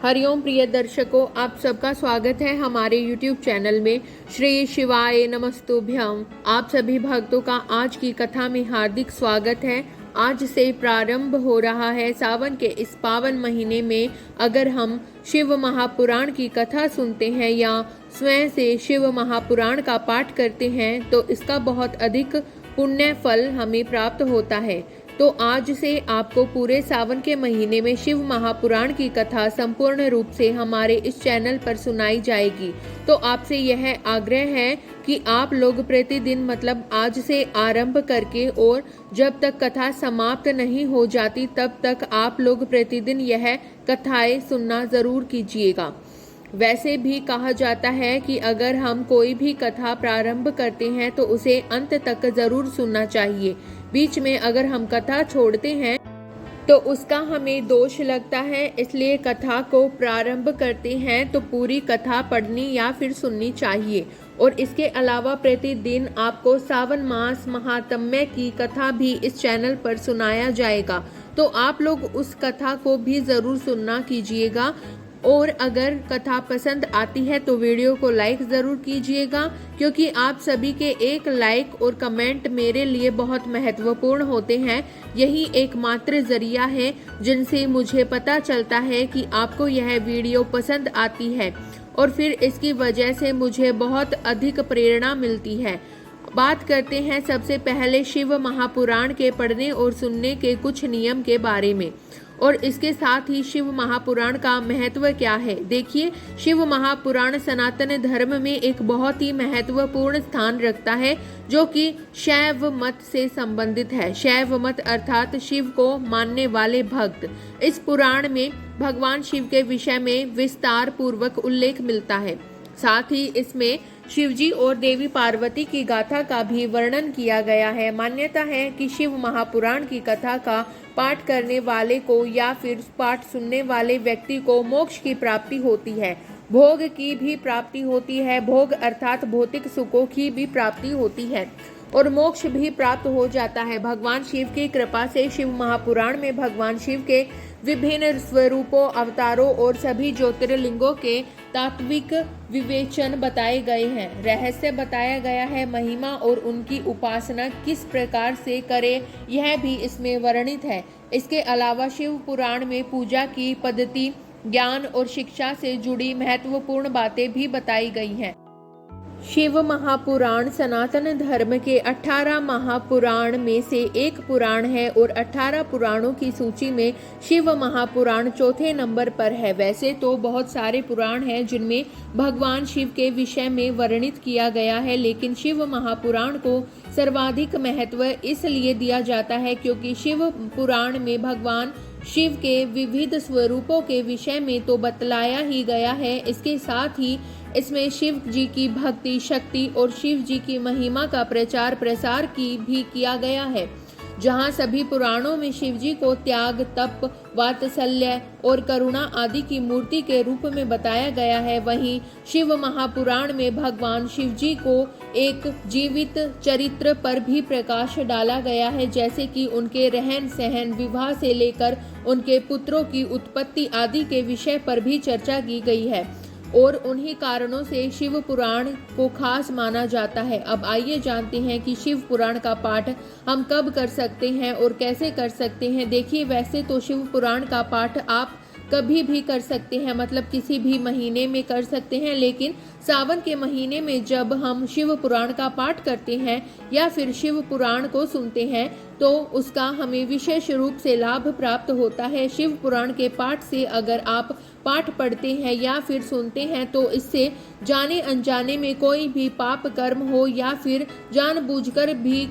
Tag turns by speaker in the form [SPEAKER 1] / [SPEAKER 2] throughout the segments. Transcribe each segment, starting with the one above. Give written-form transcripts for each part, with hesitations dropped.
[SPEAKER 1] हरिओम प्रिय दर्शकों, आप सबका स्वागत है हमारे YouTube चैनल में। श्री शिवाय नमस्तुभ्यम। आप सभी भक्तों का आज की कथा में हार्दिक स्वागत है। आज से प्रारंभ हो रहा है सावन के इस पावन महीने में अगर हम शिव महापुराण की कथा सुनते हैं या स्वयं से शिव महापुराण का पाठ करते हैं तो इसका बहुत अधिक पुण्य फल हमें प्राप्त होता है। तो आज से आपको पूरे सावन के महीने में शिव महापुराण की कथा संपूर्ण रूप से हमारे इस चैनल पर सुनाई जाएगी। तो आपसे यह आग्रह है कि आप लोग प्रतिदिन मतलब आज से आरंभ करके और जब तक कथा समाप्त नहीं हो जाती तब तक आप लोग प्रतिदिन यह कथाएं सुनना जरूर कीजिएगा। वैसे भी कहा जाता है कि अगर हम कोई भी कथा प्रारंभ करते हैं तो उसे अंत तक जरूर सुनना चाहिए। बीच में अगर हम कथा छोड़ते हैं तो उसका हमें दोष लगता है, इसलिए कथा को प्रारंभ करते हैं तो पूरी कथा पढ़नी या फिर सुननी चाहिए। और इसके अलावा प्रतिदिन आपको सावन मास महात्म्य की कथा भी इस चैनल पर सुनाया जाएगा, तो आप लोग उस कथा को भी जरूर सुनना कीजिएगा। और अगर कथा पसंद आती है तो वीडियो को लाइक ज़रूर कीजिएगा, क्योंकि आप सभी के एक लाइक और कमेंट मेरे लिए बहुत महत्वपूर्ण होते हैं। यही एकमात्र जरिया है जिनसे मुझे पता चलता है कि आपको यह वीडियो पसंद आती है और फिर इसकी वजह से मुझे बहुत अधिक प्रेरणा मिलती है। बात करते हैं सबसे पहले शिव महापुराण के पढ़ने और सुनने के कुछ नियम के बारे में और इसके साथ ही शिव महापुराण का महत्व क्या है। देखिए, शिव महापुराण सनातन धर्म में एक बहुत ही महत्वपूर्ण स्थान रखता है जो कि शैव मत से संबंधित है। शैव मत अर्थात शिव को मानने वाले भक्त। इस पुराण में भगवान शिव के विषय में विस्तार पूर्वक उल्लेख मिलता है। साथ ही इसमें शिवजी और देवी पार्वती की गाथा का भी वर्णन किया गया है। मान्यता है कि शिव महापुराण की कथा का पाठ करने वाले को या फिर पाठ सुनने वाले व्यक्ति को मोक्ष की प्राप्ति होती है, भोग की भी प्राप्ति होती है, भोग अर्थात भौतिक सुखों की भी प्राप्ति होती है और मोक्ष भी प्राप्त हो जाता है। भगवान शिव की कृपा से शिव महापुराण में भगवान शिव के विभिन्न स्वरूपों, अवतारों और सभी ज्योतिर्लिंगों के तात्विक विवेचन बताए गए हैं, रहस्य बताया गया है, महिमा और उनकी उपासना किस प्रकार से करें यह भी इसमें वर्णित है। इसके अलावा शिव पुराण में पूजा की पद्धति, ज्ञान और शिक्षा से जुड़ी महत्वपूर्ण बातें भी बताई गई हैं। शिव महापुराण सनातन धर्म के 18 महापुराण में से एक पुराण है और 18 पुराणों की सूची में शिव महापुराण चौथे नंबर पर है। वैसे तो बहुत सारे पुराण हैं जिनमें भगवान शिव के विषय में वर्णित किया गया है, लेकिन शिव महापुराण को सर्वाधिक महत्व इसलिए दिया जाता है क्योंकि शिव पुराण में भगवान शिव के विविध स्वरूपों के विषय में तो बतलाया ही गया है, इसके साथ ही इसमें शिव जी की भक्ति, शक्ति और शिव जी की महिमा का प्रचार प्रसार की भी किया गया है। जहाँ सभी पुराणों में शिव जी को त्याग, तप, वात्सल्य और करुणा आदि की मूर्ति के रूप में बताया गया है, वहीं शिव महापुराण में भगवान शिव जी को एक जीवित चरित्र पर भी प्रकाश डाला गया है, जैसे कि उनके रहन सहन, विवाह से लेकर उनके पुत्रों की उत्पत्ति आदि के विषय पर भी चर्चा की गई है और उन्हीं कारणों से शिव पुराण को खास माना जाता है। अब आइए जानते हैं कि शिव पुराण का पाठ हम कब कर सकते हैं और कैसे कर सकते हैं। देखिए, वैसे तो शिव पुराण का पाठ आप कभी भी कर सकते हैं, मतलब किसी भी महीने में कर सकते हैं, लेकिन सावन के महीने में जब हम शिव पुराण का पाठ करते हैं या फिर शिव पुराण को सुनते हैं तो उसका हमें विशेष रूप से लाभ प्राप्त होता है। शिव पुराण के पाठ से अगर आप पाठ पढ़ते हैं या फिर सुनते हैं तो इससे जाने अनजाने में कोई भी पाप कर्म हो या फिर जानबूझकर भी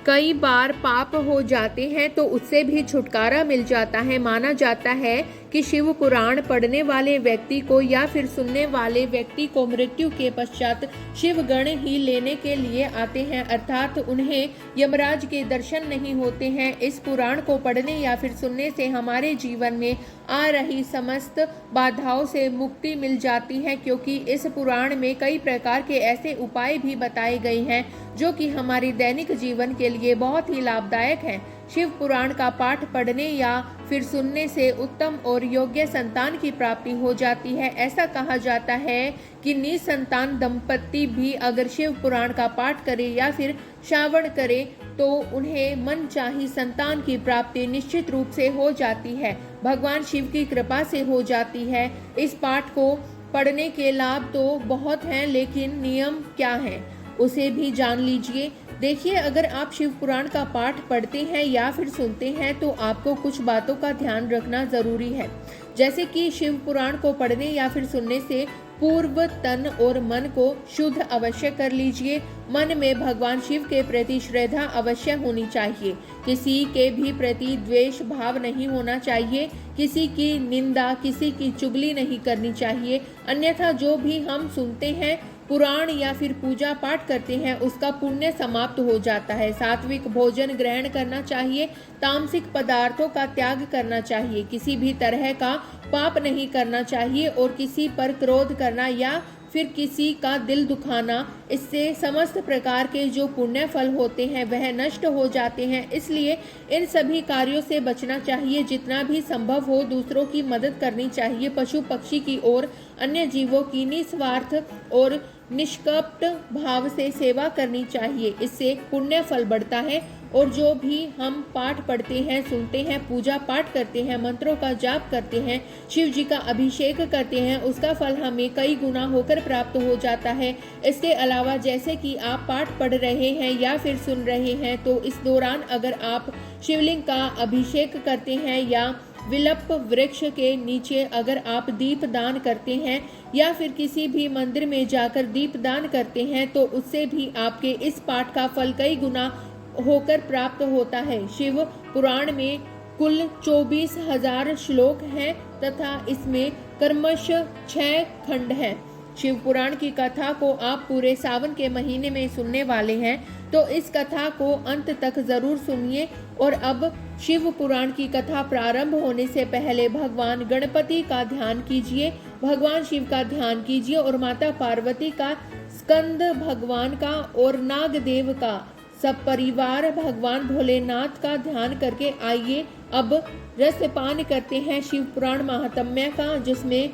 [SPEAKER 1] कई बार पाप हो जाते हैं तो उससे भी छुटकारा मिल जाता है। माना जाता है कि शिव पुराण पढ़ने वाले व्यक्ति को या फिर सुनने वाले व्यक्ति को मृत्यु के पश्चात शिव गण ही लेने के लिए आते हैं, अर्थात उन्हें यमराज के दर्शन नहीं होते हैं। इस पुराण को पढ़ने या फिर सुनने से हमारे जीवन में आ रही समस्त बाधाओं से मुक्ति मिल जाती है, क्योंकि इस पुराण में कई प्रकार के ऐसे उपाय भी बताए गए हैं जो कि हमारी दैनिक जीवन के लिए बहुत ही लाभदायक है। शिव पुराण का पाठ पढ़ने या फिर सुनने से उत्तम और योग्य संतान की प्राप्ति हो जाती है। ऐसा कहा जाता है कि निसंतान दंपत्ति भी अगर शिव पुराण का पाठ करे या फिर श्रवण करे तो उन्हें मनचाही संतान की प्राप्ति निश्चित रूप से हो जाती है, भगवान शिव की कृपा से हो जाती है। इस पाठ को पढ़ने के लाभ तो बहुत हैं, लेकिन नियम क्या है उसे भी जान लीजिए। देखिए, अगर आप शिव पुराण का पाठ पढ़ते हैं या फिर सुनते हैं तो आपको कुछ बातों का ध्यान रखना जरूरी है। जैसे कि शिव पुराण को पढ़ने या फिर सुनने से पूर्व तन और मन को शुद्ध अवश्य कर लीजिए। मन में भगवान शिव के प्रति श्रद्धा अवश्य होनी चाहिए। किसी के भी प्रति द्वेष भाव नहीं होना चाहिए। किसी की निंदा, किसी की चुगली नहीं करनी चाहिए। अन्यथा जो भी हम सुनते हैं, पुराण या फिर पूजा पाठ करते हैं, उसका पुण्य समाप्त हो जाता है। सात्विक भोजन ग्रहण करना चाहिए। तामसिक पदार्थों का त्याग करना चाहिए। किसी भी तरह का पाप नहीं करना चाहिए और किसी पर क्रोध करना या फिर किसी का दिल दुखाना, इससे समस्त प्रकार के जो पुण्य फल होते हैं वह नष्ट हो जाते हैं। इसलिए इन सभी कार्यों से बचना चाहिए। जितना भी संभव हो दूसरों की मदद करनी चाहिए। पशु पक्षी की और अन्य जीवों की निस्वार्थ और निष्कपट भाव से सेवा करनी चाहिए। इससे पुण्य फल बढ़ता है। और जो भी हम पाठ पढ़ते हैं, सुनते हैं, पूजा पाठ करते हैं, मंत्रों का जाप करते हैं, शिव जी का अभिषेक करते हैं, उसका फल हमें कई गुना होकर प्राप्त हो जाता है। इसके अलावा जैसे कि आप पाठ पढ़ रहे हैं या फिर सुन रहे हैं तो इस दौरान अगर आप शिवलिंग का अभिषेक करते हैं या विलप वृक्ष के नीचे अगर आप दीप दान करते हैं या फिर किसी भी मंदिर में जाकर दीप दान करते हैं तो उससे भी आपके इस पाठ का फल कई गुना होकर प्राप्त होता है। शिव पुराण में कुल 24,000 श्लोक हैं तथा इसमें क्रमशः 6 खंड हैं। शिव पुराण की कथा को आप पूरे सावन के महीने में सुनने वाले हैं तो इस कथा को अंत तक जरूर सुनिए। और अब शिव पुराण की कथा प्रारंभ होने से पहले भगवान गणपति का ध्यान कीजिए, भगवान शिव का ध्यान कीजिए और माता पार्वती का, स्कंद भगवान का और नागदेव का, सब परिवार भगवान भोलेनाथ का ध्यान करके आइए। अब रसपान करते हैं शिव पुराण महात्म्य का, जिसमें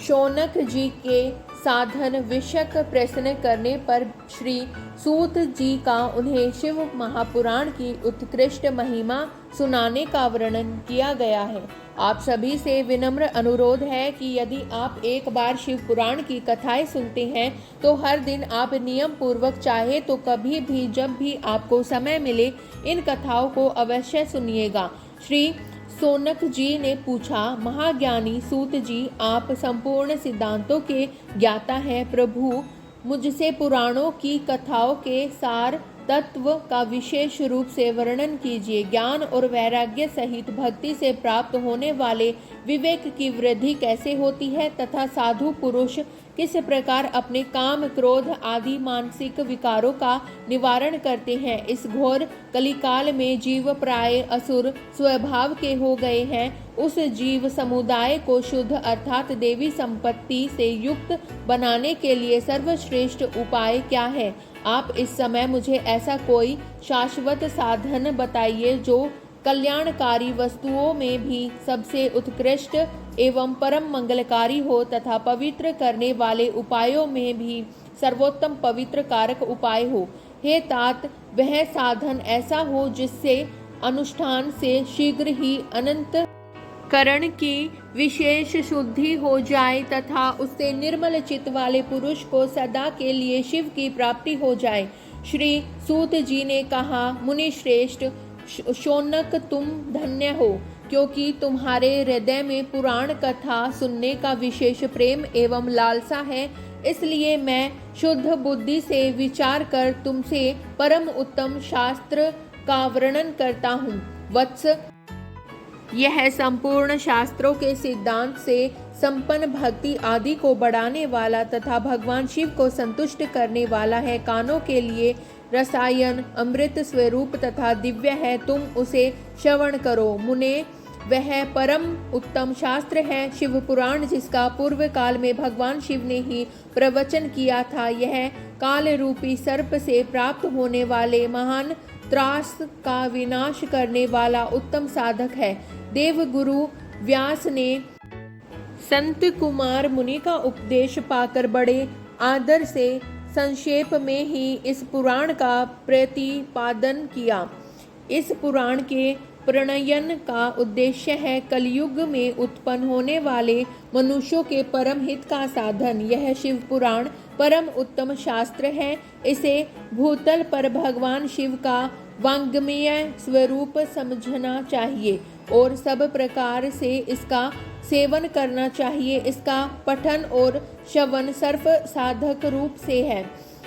[SPEAKER 1] शौनक जी के साधन विषयक प्रश्न करने पर श्री सूत जी का उन्हें शिव महापुराण की उत्कृष्ट महिमा सुनाने का वर्णन किया गया है। आप सभी से विनम्र अनुरोध है कि यदि आप एक बार शिव पुराण की कथाएं सुनते हैं तो हर दिन आप नियम पूर्वक चाहे तो कभी भी जब भी आपको समय मिले इन कथाओं को अवश्य सुनिएगा। श्री शौनक जी ने पूछा, महाज्ञानी सूत जी, आप संपूर्ण सिद्धांतों के ज्ञाता हैं। प्रभु, मुझसे पुराणों की कथाओं के सार तत्व का विशेष रूप से वर्णन कीजिए। ज्ञान और वैराग्य सहित भक्ति से प्राप्त होने वाले विवेक की वृद्धि कैसे होती है तथा साधु पुरुष किस प्रकार अपने काम, क्रोध आदि मानसिक विकारों का निवारण करते हैं। इस घोर कलिकाल में जीव प्राय असुर स्वभाव के हो गए हैं। उस जीव समुदाय को शुद्ध अर्थात देवी संपत्ति से युक्त बनाने के लिए सर्वश्रेष्ठ उपाय क्या है? आप इस समय मुझे ऐसा कोई शाश्वत साधन बताइए जो कल्याणकारी वस्तुओं में भी सबसे उत्कृष्ट एवं परम मंगलकारी हो तथा पवित्र करने वाले उपायों में भी सर्वोत्तम पवित्र कारक उपाय हो। हे तात, वह साधन ऐसा हो जिससे अनुष्ठान से शीघ्र ही अनंत करण की विशेष शुद्धि हो जाए तथा उससे निर्मल चित्त वाले पुरुष को सदा के लिए शिव की प्राप्ति हो जाए। श्री सूत जी ने कहा, मुनि श्रेष्ठ शौनक, तुम धन्य हो क्योंकि तुम्हारे हृदय में पुराण कथा सुनने का विशेष प्रेम एवं लालसा है। इसलिए मैं शुद्ध बुद्धि से विचार कर तुमसे परम उत्तम शास्त्र का वर्णन करता हूँ। वत्स, यह संपूर्ण शास्त्रों के सिद्धांत से संपन्न भक्ति आदि को बढ़ाने वाला तथा भगवान शिव को संतुष्ट करने वाला है। कानों के लिए रसायन अमृत स्वरूप तथा दिव्य है, तुम उसे श्रवण करो। मुने, वह परम उत्तम शास्त्र है शिव पुराण, जिसका पूर्व काल में भगवान शिव ने ही प्रवचन किया था। यह काल रूपी सर्प से प्राप्त होने वाले महान त्रास का विनाश करने वाला उत्तम साधक है। देवगुरु व्यास ने संत कुमार मुनि का उपदेश पाकर बड़े आदर से संक्षेप में ही इस पुराण का प्रतिपादन किया। इस पुराण के प्रणयन का उद्देश्य है कलयुग में उत्पन्न होने वाले मनुष्यों के परम हित का साधन। यह शिव पुराण परम उत्तम शास्त्र है। इसे भूतल पर भगवान शिव का वांग्मय स्वरूप समझना चाहिए और सब प्रकार से इसका सेवन करना चाहिए। इसका पठन और श्रवण सर्व साधक रूप से है।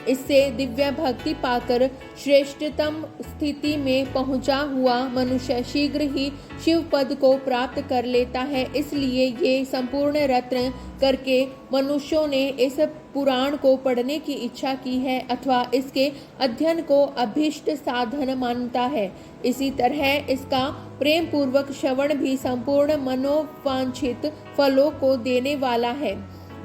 [SPEAKER 1] इससे दिव्य भक्ति पाकर श्रेष्ठतम स्थिति में पहुंचा हुआ मनुष्य शीघ्र ही शिव पद को प्राप्त कर लेता है। इसलिए ये संपूर्ण रत्न करके मनुष्यों ने इस पुराण को पढ़ने की इच्छा की है अथवा इसके अध्ययन को अभीष्ट साधन मानता है। इसी तरह इसका प्रेम पूर्वक श्रवण भी संपूर्ण मनोवांछित फलों को देने वाला है।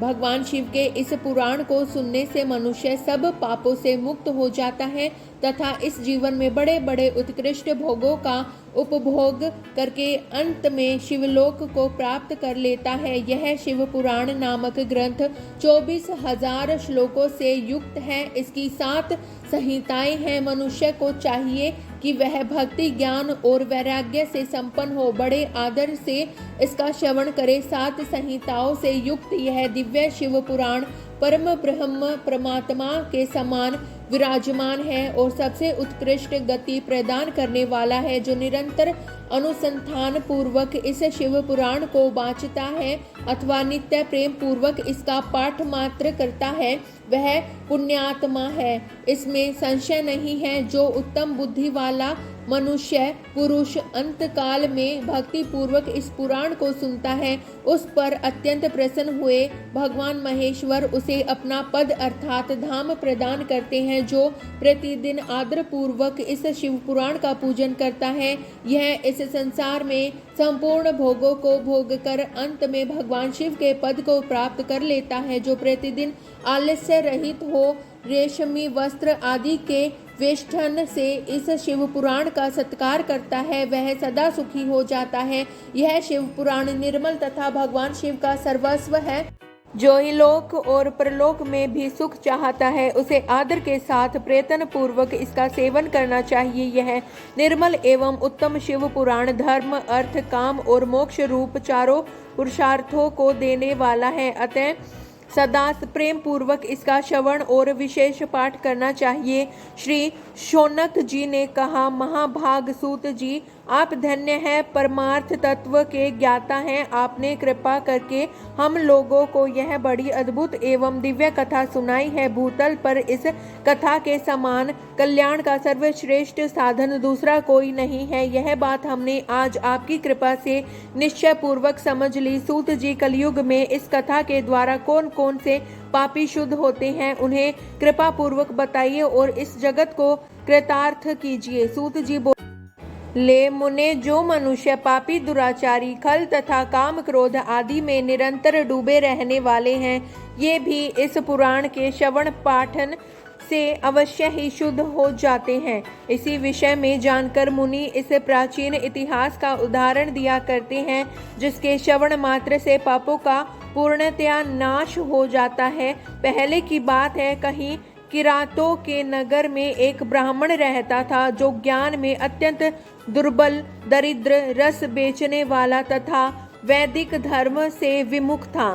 [SPEAKER 1] भगवान शिव के इस पुराण को सुनने से मनुष्य सब पापों से मुक्त हो जाता है तथा इस जीवन में बड़े बड़े उत्कृष्ट भोगों का उपभोग करके अंत में शिवलोक को प्राप्त कर लेता है। यह शिव पुराण नामक ग्रंथ 24,000 श्लोकों से युक्त है। इसकी 7 संहिताएं हैं। मनुष्य को चाहिए कि वह भक्ति ज्ञान और वैराग्य से संपन्न हो, बड़े आदर से इसका श्रवण करे। 7 संहिताओं से युक्त यह दिव्य शिव पुराण परम ब्रह्म परमात्मा के समान विराजमान है और सबसे उत्कृष्ट गति प्रदान करने वाला है। जो निरंतर अनुसंधान पूर्वक इस शिव पुराण को वाचता है अथवा नित्य प्रेम पूर्वक इसका पाठ मात्र करता है वह पुण्यात्मा है, इसमें संशय नहीं है। जो उत्तम बुद्धि वाला मनुष्य पुरुष अंत काल में भक्ति पूर्वक इस पुराण को सुनता है उस पर अत्यंत प्रसन्न हुए भगवान महेश्वर उसे अपना पद अर्थात धाम प्रदान करते हैं। जो प्रतिदिन आदर पूर्वक इस शिव पुराण का पूजन करता है यह इस संसार में संपूर्ण भोगों को भोग कर अंत में भगवान शिव के पद को प्राप्त कर लेता है। जो प्रतिदिन आलस्य रहित हो रेशमी वस्त्र आदि के वेष्टन से इस शिव पुराण का सत्कार करता है वह सदा सुखी हो जाता है। यह शिव पुराण निर्मल तथा भगवान शिव का सर्वस्व है। जो ही लोक और परलोक में भी सुख चाहता है उसे आदर के साथ प्रयत्न पूर्वक इसका सेवन करना चाहिए। यह निर्मल एवं उत्तम शिव पुराण धर्म अर्थ काम और मोक्ष रूप चारों पुरुषार्थों को देने वाला है। अतः सदा प्रेम पूर्वक इसका श्रवण और विशेष पाठ करना चाहिए। श्री शौनक जी ने कहा, महाभाग सूत जी आप धन्य हैं, परमार्थ तत्व के ज्ञाता हैं। आपने कृपा करके हम लोगों को यह बड़ी अद्भुत एवं दिव्य कथा सुनाई है। भूतल पर इस कथा के समान कल्याण का सर्वश्रेष्ठ साधन दूसरा कोई नहीं है। यह बात हमने आज आपकी कृपा से निश्चय पूर्वक समझ ली। सूत जी कलयुग में इस कथा के द्वारा कौन कौन से पापी शुद्ध होते हैं उन्हें कृपा पूर्वक बताइए और इस जगत को कृतार्थ कीजिए। सूत जी ले मुने, जो मनुष्य पापी दुराचारी खल तथा काम क्रोध आदि में निरंतर डूबे रहने वाले हैं ये भी इस पुराण के श्रवण पाठन से अवश्य ही शुद्ध हो जाते हैं। इसी विषय में जानकर मुनि इस प्राचीन इतिहास का उदाहरण दिया करते हैं जिसके श्रवण मात्र से पापों का पूर्णतया नाश हो जाता है। पहले की बात है, कहीं किरातों के नगर में एक ब्राह्मण रहता था जो ज्ञान में अत्यंत दुर्बल, दरिद्र, रस बेचने वाला तथा वैदिक धर्म से विमुख था।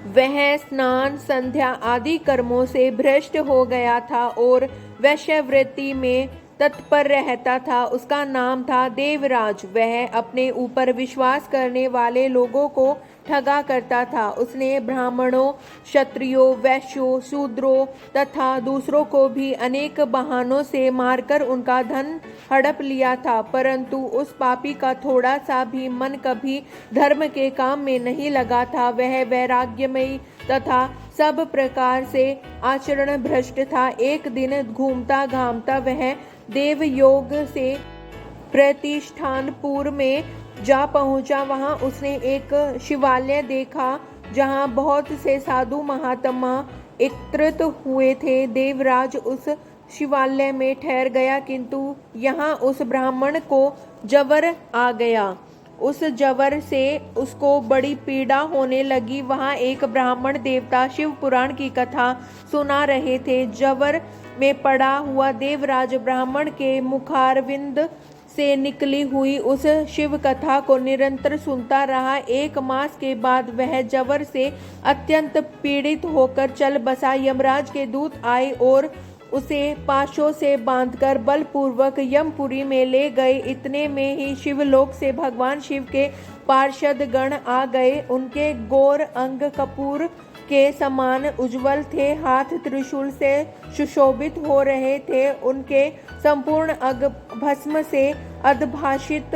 [SPEAKER 1] वह स्नान संध्या आदि कर्मों से भ्रष्ट हो गया था और वैश्यवृत्ति में तत्पर रहता था। उसका नाम था देवराज। वह अपने ऊपर विश्वास करने वाले लोगों को ठगा करता था। उसने ब्राह्मणों, क्षत्रियों, वैश्यों, शूद्रों तथा दूसरों को भी अनेक बहानों से मारकर उनका धन हड़प लिया था, परंतु उस पापी का थोड़ा सा भी मन कभी धर्म के काम में नहीं लगा था। वह वैराग्यमयी तथा सब प्रकार से आचरण भ्रष्ट था। एक दिन घूमता घामता वह देवयोग से प्रतिष्ठानपुर में जा पहुंचा। वहां उसने एक शिवालय देखा जहां बहुत से साधु महात्मा एकत्रित हुए थे। देवराज उस शिवालय में ठहर गया, किंतु यहाँ उस ब्राह्मण को जवर आ गया। उस जवर से उसको बड़ी पीड़ा होने लगी। वहाँ एक ब्राह्मण देवता शिव पुराण की कथा सुना रहे थे। जवर में पड़ा हुआ देवराज ब्राह्मण के मुखारविंद से निकली हुई उस शिव कथा को निरंतर सुनता रहा। 1 मास के बाद वह जवर से अत्यंत पीड़ित होकर चल बसा। यमराज के दूत आए और उसे पाशों से बांधकर बलपूर्वक यमपुरी में ले गए। इतने में ही शिवलोक से भगवान शिव के पार्षद गण आ गए। उनके गौर अंग कपूर के समान उज्जवल थे, हाथ त्रिशूल से सुशोभित हो रहे थे। उनके संपूर्ण अंग भस्म से अद्भासित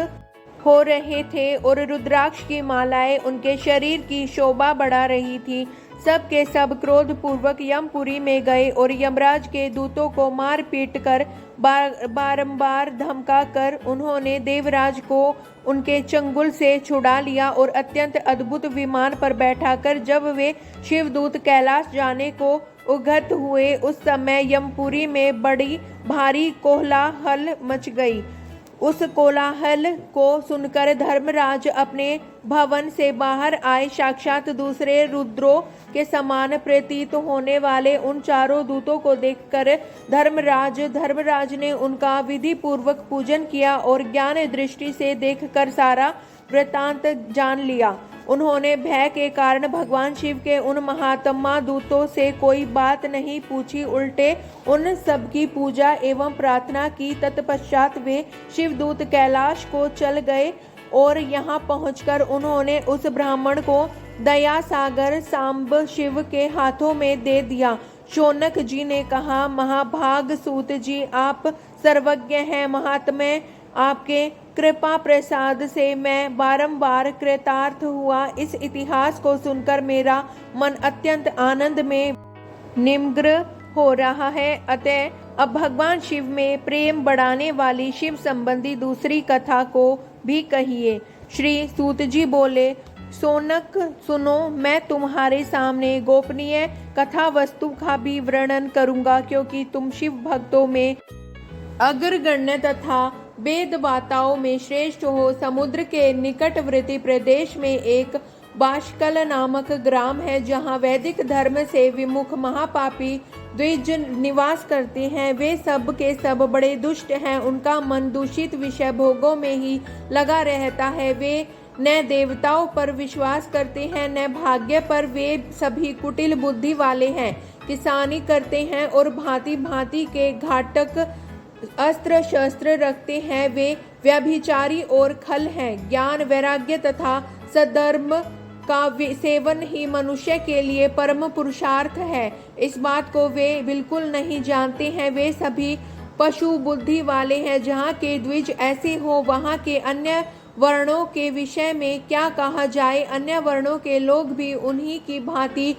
[SPEAKER 1] हो रहे थे और रुद्राक्ष की मालाएं उनके शरीर की शोभा बढ़ा रही थी। सब के सब क्रोध पूर्वक यमपुरी में गए और यमराज के दूतों को मार पीट कर बारंबार धमका कर उन्होंने देवराज को उनके चंगुल से छुड़ा लिया और अत्यंत अद्भुत विमान पर बैठाकर जब वे शिवदूत कैलाश जाने को उद्यत हुए, उस समय यमपुरी में बड़ी भारी कोलाहल मच गई। उस कोलाहल को सुनकर धर्मराज अपने भवन से बाहर आए। साक्षात दूसरे रुद्रों के समान प्रतीत होने वाले उन चारों दूतों को देखकर धर्मराज ने उनका विधि पूर्वक पूजन किया और ज्ञान दृष्टि से देखकर सारा वृतांत जान लिया। उन्होंने भय के कारण भगवान शिव के उन महात्मा दूतों से कोई बात नहीं पूछी, उल्टे उन सब की पूजा एवं प्रार्थना की। तत्पश्चात वे शिवदूत कैलाश को चल गए और यहाँ पहुंचकर उन्होंने उस ब्राह्मण को दया सागर सांब शिव के हाथों में दे दिया। शौनक जी ने कहा, महाभाग सूत जी, आप सर्वज्ञ हैं। महात्म्य आपके कृपा प्रसाद से मैं बारंबार कृतार्थ हुआ। इस इतिहास को सुनकर मेरा मन अत्यंत आनंद में निमग्न हो रहा है। अतः अब भगवान शिव में प्रेम बढ़ाने वाली शिव संबंधी दूसरी कथा को भी कहिए। श्री सूत जी बोले, शौनक सुनो, मैं तुम्हारे सामने गोपनीय कथा वस्तु का भी वर्णन करूंगा, क्योंकि तुम शिव भक्तों में अग्रगण्य तथा वेदवाताओं में श्रेष्ठ हो। समुद्र के निकटवर्ती प्रदेश में एक बाष्कल नामक ग्राम है, जहाँ वैदिक धर्म से विमुख महापापी द्विज निवास करते हैं। वे सब के सब बड़े दुष्ट हैं। उनका मन दूषित विषय भोगों में ही लगा रहता है। वे न देवताओं पर विश्वास करते हैं न भाग्य पर। वे सभी कुटिल बुद्धि वाले हैं, किसानी करते हैं और भांति भांति के घातक अस्त्र शस्त्र रखते हैं। वे व्यभिचारी और खल हैं। ज्ञान वैराग्य तथा सद्धर्म का सेवन ही मनुष्य के लिए परम पुरुषार्थ है। इस बात को वे बिल्कुल नहीं जानते हैं। वे सभी पशु बुद्धि वाले हैं। जहाँ के द्विज ऐसे हो, वहाँ के अन्य वर्णों के विषय में क्या कहा जाए। अन्य वर्णों के लोग भी उन्हीं की भांति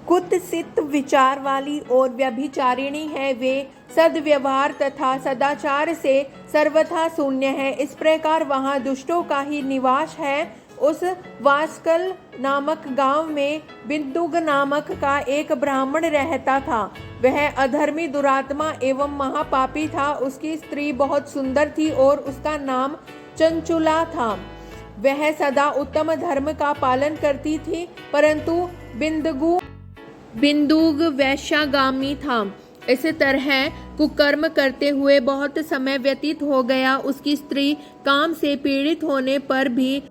[SPEAKER 1] कुत्सित विचार वाली और व्यभिचारिणी है। वे सद्व्यवहार तथा सदाचार से सर्वथा शून्य है। इस प्रकार वहाँ दुष्टों का ही निवास है। उस वास्कल नामक गांव में बिंदुग नामक का एक ब्राह्मण रहता था। वह अधर्मी दुरात्मा एवं महापापी था। उसकी स्त्री बहुत सुंदर थी और उसका नाम चंचुला था। वह सदा उत्तम धर्म का पालन करती थी, परंतु बिंदुग वैश्यागामी था। इस तरह कुकर्म करते हुए बहुत समय व्यतीत हो गया। उसकी स्त्री काम से पीड़ित होने पर भी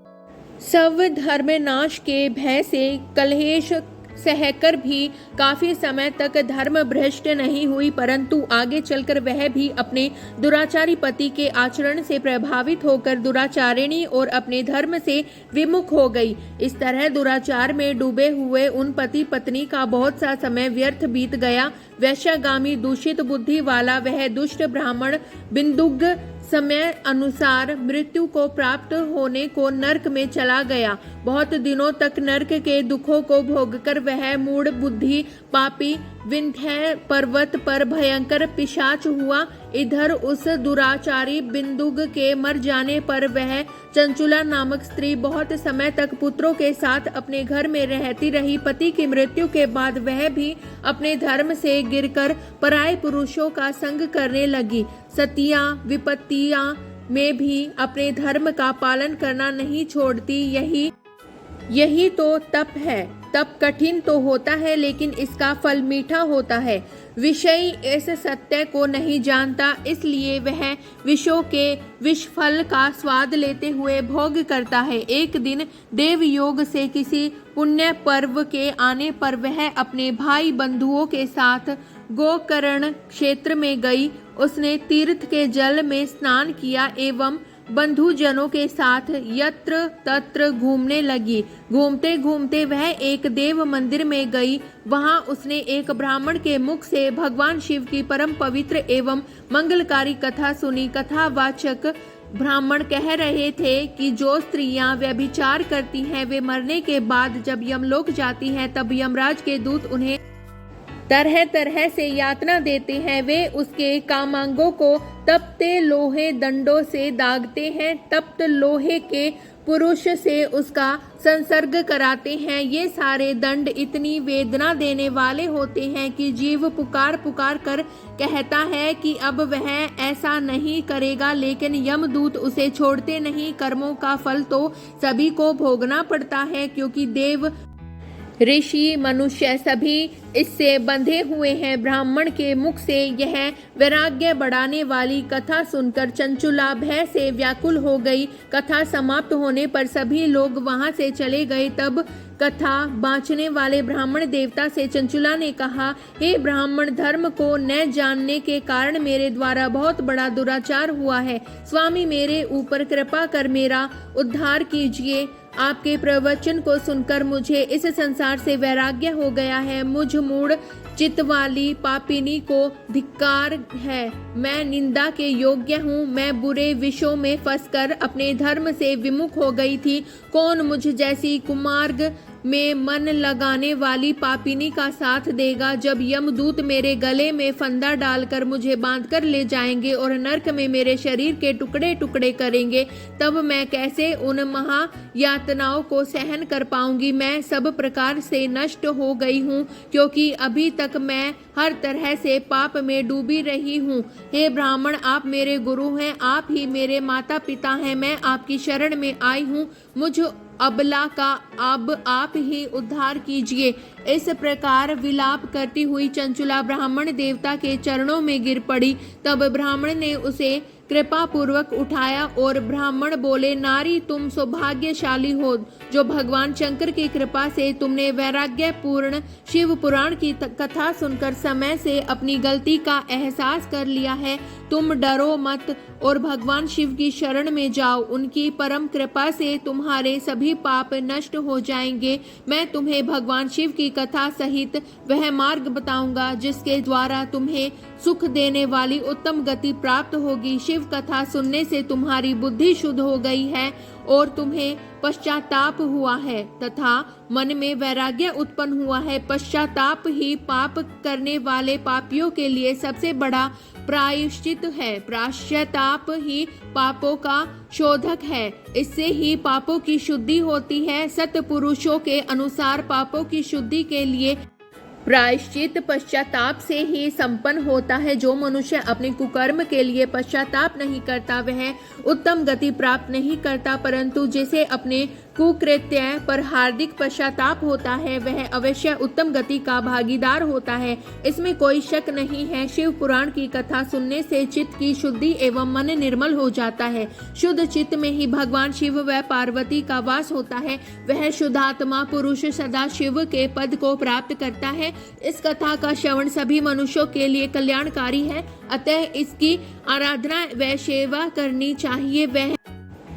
[SPEAKER 1] सब धर्म नाश के भय से कलेश सहकर भी काफी समय तक धर्म भ्रष्ट नहीं हुई, परंतु आगे चलकर वह भी अपने दुराचारी पति के आचरण से प्रभावित होकर दुराचारिणी और अपने धर्म से विमुख हो गई। इस तरह दुराचार में डूबे हुए उन पति पत्नी का बहुत सा समय व्यर्थ बीत गया। वैश्यागामी दूषित बुद्धि वाला वह दुष्ट ब्राह्मण बिंदुग समय अनुसार मृत्यु को प्राप्त होने को नरक में चला गया। बहुत दिनों तक नरक के दुखों को भोगकर वह मूढ़ बुद्धि पापी विंध्य पर्वत पर भयंकर पिशाच हुआ। इधर उस दुराचारी बिंदुक के मर जाने पर वह चंचुला नामक स्त्री बहुत समय तक पुत्रों के साथ अपने घर में रहती रही। पति की मृत्यु के बाद वह भी अपने धर्म से गिरकर पराये पुरुषों का संग करने लगी। सतियां विपत्तियां में भी अपने धर्म का पालन करना नहीं छोड़ती। यही तो तप है। तप कठिन तो होता है लेकिन इसका फल मीठा होता है। विषयी इस सत्य को नहीं जानता, इसलिए वह विषों के विष फल का स्वाद लेते हुए भोग करता है। एक दिन देव योग से किसी पुण्य पर्व के आने पर वह अपने भाई बंधुओं के साथ गोकर्ण क्षेत्र में गई। उसने तीर्थ के जल में स्नान किया एवं बंधुजनों के साथ यत्र तत्र घूमने लगी। घूमते घूमते वह एक देव मंदिर में गई। वहां उसने एक ब्राह्मण के मुख से भगवान शिव की परम पवित्र एवं मंगलकारी कथा सुनी। कथावाचक ब्राह्मण कह रहे थे कि जो स्त्रियां व्यभिचार करती हैं वे मरने के बाद जब यमलोक जाती हैं तब यमराज के दूत उन्हें तरह तरह से यातना देते हैं। वे उसके कामांगों को तपते लोहे दंडों से दागते हैं। तप्त लोहे के पुरुष से उसका संसर्ग कराते हैं। ये सारे दंड इतनी वेदना देने वाले होते हैं कि जीव पुकार पुकार कर कहता है कि अब वह ऐसा नहीं करेगा, लेकिन यमदूत उसे छोड़ते नहीं। कर्मों का फल तो सभी को भोगना पड़ता है, क्योंकि देव ऋषि मनुष्य सभी इससे बंधे हुए हैं। ब्राह्मण के मुख से यह वैराग्य बढ़ाने वाली कथा सुनकर चंचुला भय से व्याकुल हो गई। कथा समाप्त होने पर सभी लोग वहां से चले गए। तब कथा बांचने वाले ब्राह्मण देवता से चंचुला ने कहा, हे ब्राह्मण, धर्म को न जानने के कारण मेरे द्वारा बहुत बड़ा दुराचार हुआ है। स्वामी, मेरे ऊपर कृपा कर मेरा उद्धार कीजिए। आपके प्रवचन को सुनकर मुझे इस संसार से वैराग्य हो गया है। मुझ मूढ़ चित्त वाली पापिनी को धिक्कार है। मैं निंदा के योग्य हूँ। मैं बुरे विषयों में फंसकर अपने धर्म से विमुख हो गई थी। कौन मुझ जैसी कुमार्ग में मन लगाने वाली पापिनी का साथ देगा? जब यमदूत मेरे गले में फंदा डालकर मुझे बांधकर ले जाएंगे और नरक में मेरे शरीर के टुकड़े टुकड़े करेंगे, तब मैं कैसे उन महायातनाओं को सहन कर पाऊंगी? मैं सब प्रकार से नष्ट हो गई हूँ, क्योंकि अभी तक मैं हर तरह से पाप में डूबी रही हूँ। हे ब्राह्मण, आप मेरे गुरु हैं, आप ही मेरे माता पिता हैं। मैं आपकी शरण में आई हूँ। मुझ अबला का अब आप ही उद्धार कीजिए। इस प्रकार विलाप करती हुई चंचुला ब्राह्मण देवता के चरणों में गिर पड़ी। तब ब्राह्मण ने उसे कृपा पूर्वक उठाया और ब्राह्मण बोले, नारी, तुम सौभाग्यशाली हो जो भगवान शंकर की कृपा से तुमने वैराग्य पूर्ण शिव पुराण की कथा सुनकर समय से अपनी गलती का एहसास कर लिया है। तुम डरो मत और भगवान शिव की शरण में जाओ। उनकी परम कृपा से तुम्हारे सभी पाप नष्ट हो जाएंगे। मैं तुम्हें भगवान शिव की कथा सहित वह मार्ग बताऊंगा जिसके द्वारा तुम्हें सुख देने वाली उत्तम गति प्राप्त होगी। शिव कथा सुनने से तुम्हारी बुद्धि शुद्ध हो गई है और तुम्हें पश्चाताप हुआ है तथा मन में वैराग्य उत्पन्न हुआ है। पश्चाताप ही पाप करने वाले पापियों के लिए सबसे बड़ा प्रायश्चित है। पश्चाताप ही पापों का शोधक है। इससे ही पापों की शुद्धि होती है। सत्पुरुषों के अनुसार पापों की शुद्धि के लिए प्रायश्चित पश्चाताप से ही संपन्न होता है। जो मनुष्य अपने कुकर्म के लिए पश्चाताप नहीं करता वह उत्तम गति प्राप्त नहीं करता, परंतु जिसे अपने कुकृत्य पर हार्दिक पश्चाताप होता है वह अवश्य उत्तम गति का भागीदार होता है। इसमें कोई शक नहीं है। शिव पुराण की कथा सुनने से चित्त की शुद्धि एवं मन निर्मल हो जाता है। शुद्ध चित्त में ही भगवान शिव व पार्वती का वास होता है। वह शुद्धात्मा पुरुष सदा शिव के पद को प्राप्त करता है। इस कथा का श्रवण सभी मनुष्यों के लिए कल्याणकारी है, अतः इसकी आराधना व सेवा करनी चाहिए। वह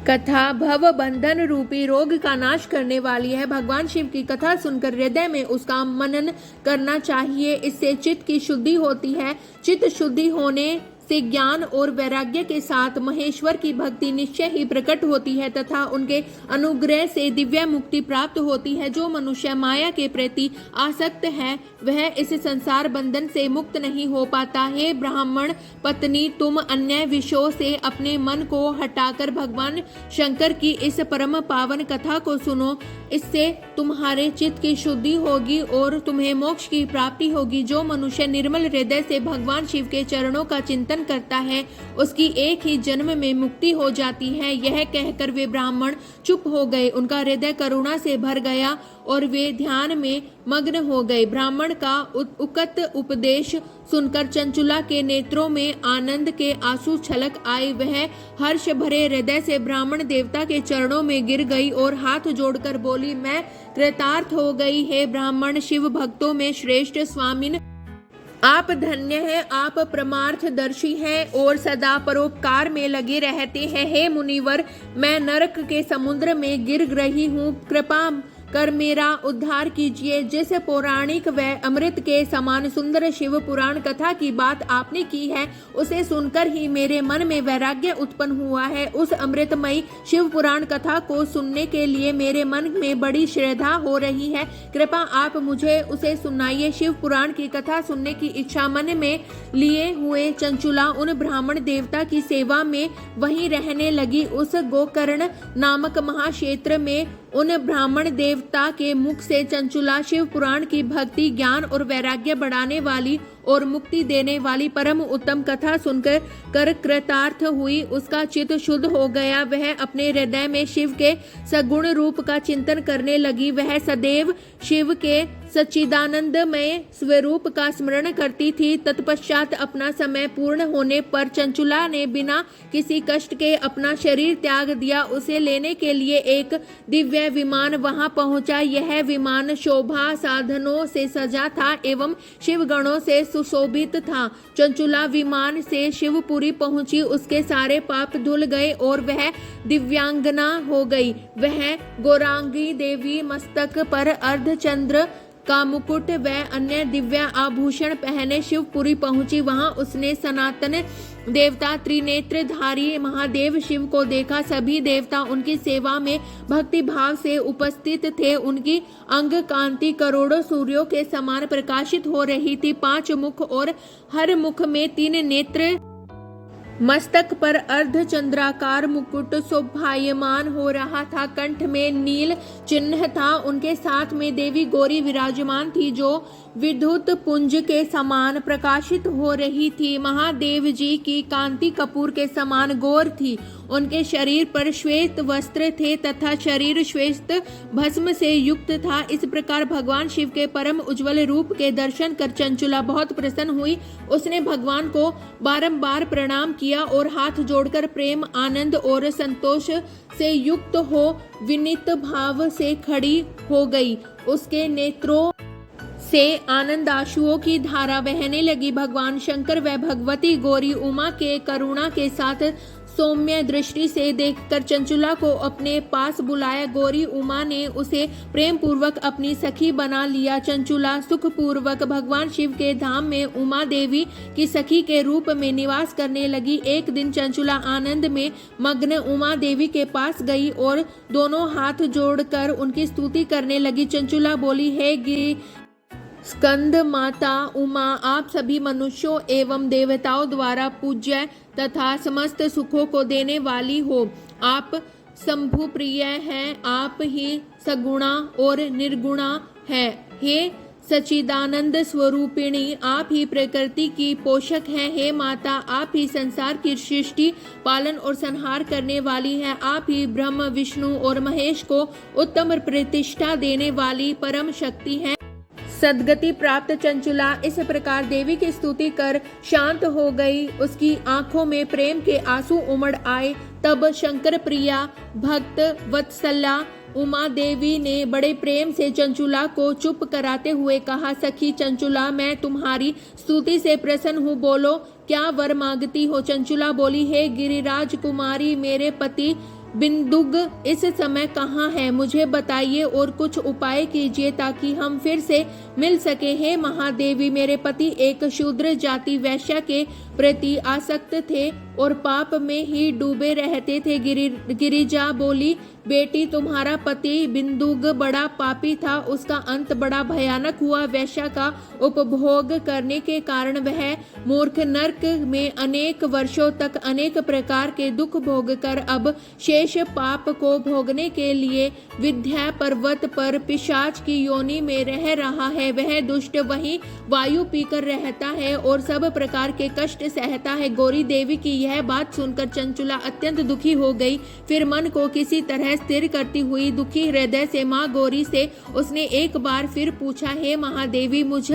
[SPEAKER 1] कथा भव बंधन रूपी रोग का नाश करने वाली है। भगवान शिव की कथा सुनकर हृदय में उसका मनन करना चाहिए। इससे चित्त की शुद्धि होती है। चित्त शुद्धि होने से ज्ञान और वैराग्य के साथ महेश्वर की भक्ति निश्चय ही प्रकट होती है तथा उनके अनुग्रह से दिव्य मुक्ति प्राप्त होती है। जो मनुष्य माया के प्रति आसक्त है वह इस संसार बंधन से मुक्त नहीं हो पाता। हे ब्राह्मण पत्नी, तुम अन्य विषयों से अपने मन को हटाकर भगवान शंकर की इस परम पावन कथा को सुनो। इससे तुम्हारे चित्त की शुद्धि होगी और तुम्हें मोक्ष की प्राप्ति होगी। जो मनुष्य निर्मल हृदय से भगवान शिव के चरणों का चिंतन करता है उसकी एक ही जन्म में मुक्ति हो जाती है। यह कहकर वे ब्राह्मण चुप हो गए। उनका हृदय करुणा से भर गया और वे ध्यान में मग्न हो गए। ब्राह्मण का उकत उपदेश सुनकर चंचुला के नेत्रों में आनंद के आंसू छलक आए। वह हर्ष भरे हृदय से ब्राह्मण देवता के चरणों में गिर गई और हाथ जोड़कर बोली, मैं कृतार्थ हो गई। हे ब्राह्मण शिव भक्तों में श्रेष्ठ स्वामिन, आप धन्य हैं, आप परमार्थदर्शी हैं और सदा परोपकार में लगे रहते हैं। हे मुनिवर, मैं नरक के समुद्र में गिर रही हूँ, कृपा कर मेरा उद्धार कीजिए। जिस पौराणिक व अमृत के समान सुंदर शिव पुराण कथा की बात आपने की है उसे सुनकर ही मेरे मन में वैराग्य उत्पन्न हुआ है। उस अमृतमयी शिव पुराण कथा को सुनने के लिए मेरे मन में बड़ी श्रद्धा हो रही है। कृपा आप मुझे उसे सुनाइए। शिव पुराण की कथा सुनने की इच्छा मन में लिए हुए चंचुला उन ब्राह्मण देवता की सेवा में वहीं रहने लगी। उस गोकर्ण नामक महाक्षेत्र में उन ब्राह्मण देवता के मुख से चंचुला शिव पुराण की भक्ति, ज्ञान और वैराग्य बढ़ाने वाली और मुक्ति देने वाली परम उत्तम कथा सुनकर कृतार्थ हुई। उसका चित्त शुद्ध हो गया। वह अपने हृदय में शिव के सगुण रूप का चिंतन करने लगी। वह सदैव शिव के सच्चिदानंदमय स्वरूप का स्मरण करती थी। तत्पश्चात अपना समय पूर्ण होने पर चंचुला ने बिना किसी कष्ट के अपना शरीर त्याग दिया। उसे लेने के लिए एक दिव्य विमान वहां पहुंचा। यह विमान शोभा साधनों से सजा था एवं शिवगणों से सुशोभित था। चंचुला विमान से शिवपुरी पहुंची। उसके सारे पाप धुल गए और वह दिव्यांगना हो गई। वह गौरांगी देवी मस्तक पर अर्धचंद्र का मुकुट व अन्य दिव्य आभूषण पहने शिवपुरी पहुंची। वहां उसने सनातन देवता त्रिनेत्रधारी महादेव शिव को देखा। सभी देवता उनकी सेवा में भक्ति भाव से उपस्थित थे। उनकी अंग कांति करोड़ों सूर्यों के समान प्रकाशित हो रही थी। 5 मुख और हर मुख में 3 नेत्र, मस्तक पर अर्धचंद्राकार मुकुट शोभायमान हो रहा था। कंठ में नील चिन्ह था। उनके साथ में देवी गौरी विराजमान थी जो विद्युत पुंज के समान प्रकाशित हो रही थी। महादेव जी की कांति कपूर के समान गौर थी। उनके शरीर पर श्वेत वस्त्र थे तथा शरीर श्वेत भस्म से युक्त था। इस प्रकार भगवान शिव के परम उज्जवल रूप के दर्शन कर चंचुला बहुत प्रसन्न हुई। उसने भगवान को बारंबार प्रणाम किया और हाथ जोड़कर प्रेम, आनंद और संतोष से युक्त हो विनीत भाव से खड़ी हो गई। उसके नेत्रों से आनंदाश्रुओं की धारा बहने लगी। भगवान शंकर व भगवती गौरी उमा के करुणा के साथ सौम्य दृष्टि से देखकर चंचुला को अपने पास बुलाया। गौरी उमा ने उसे प्रेम पूर्वक अपनी सखी बना लिया। चंचुला सुख पूर्वक भगवान शिव के धाम में उमा देवी की सखी के रूप में निवास करने लगी। एक दिन चंचुला आनंद में मग्न उमा देवी के पास गई और दोनों हाथ जोड़कर उनकी स्तुति करने लगी। चंचुला बोली, हे गिरि स्कंद माता उमा, आप सभी मनुष्यों एवं देवताओं द्वारा पूज्य तथा समस्त सुखों को देने वाली हो। आप शंभु प्रिय हैं। आप ही सगुणा और निर्गुणा है। हे सच्चिदानंद स्वरूपिणी, आप ही प्रकृति की पोषक हैं। हे माता, आप ही संसार की सृष्टि, पालन और संहार करने वाली हैं। आप ही ब्रह्म, विष्णु और महेश को उत्तम प्रतिष्ठा देने वाली परम शक्ति हैं। सदगति प्राप्त चंचुला इस प्रकार देवी की स्तुति कर शांत हो गई। उसकी आंखों में प्रेम के आंसू उमड़ आए। तब शंकर प्रिया भक्त वत्सला उमा देवी ने बड़े प्रेम से चंचुला को चुप कराते हुए कहा, सखी चंचुला, मैं तुम्हारी स्तुति से प्रसन्न हूँ। बोलो, क्या वर मांगती हो? चंचुला बोली, हे गिरिराज कुमारी, मेरे पति बिंदुग इस समय कहाँ है? मुझे बताइए और कुछ उपाय कीजिए ताकि हम फिर से मिल सके। हे महादेवी, मेरे पति एक शूद्र जाति वैश्य के प्रति आसक्त थे और पाप में ही डूबे रहते थे। गिरिजा बोली, बेटी, तुम्हारा पति बिंदुग बड़ा पापी था, उसका अंत बड़ा भयानक हुआ। वैश्या का उपभोग करने के कारण वह मूर्ख नरक में अनेक वर्षों तक अनेक प्रकार के दुख भोग कर अब शेष पाप को भोगने के लिए विंध्य पर्वत पर पिशाच की योनि में रह रहा है। वह दुष्ट वहीं वायु पीकर रहता है और सब प्रकार के कष्ट सहता है। गौरी देवी की यह बात सुनकर चंचुला अत्यंत दुखी हो गई। फिर मन को किसी तरह स्थिर करती हुई दुखी हृदय से माँ गौरी से उसने एक बार फिर पूछा, हे महादेवी, मुझ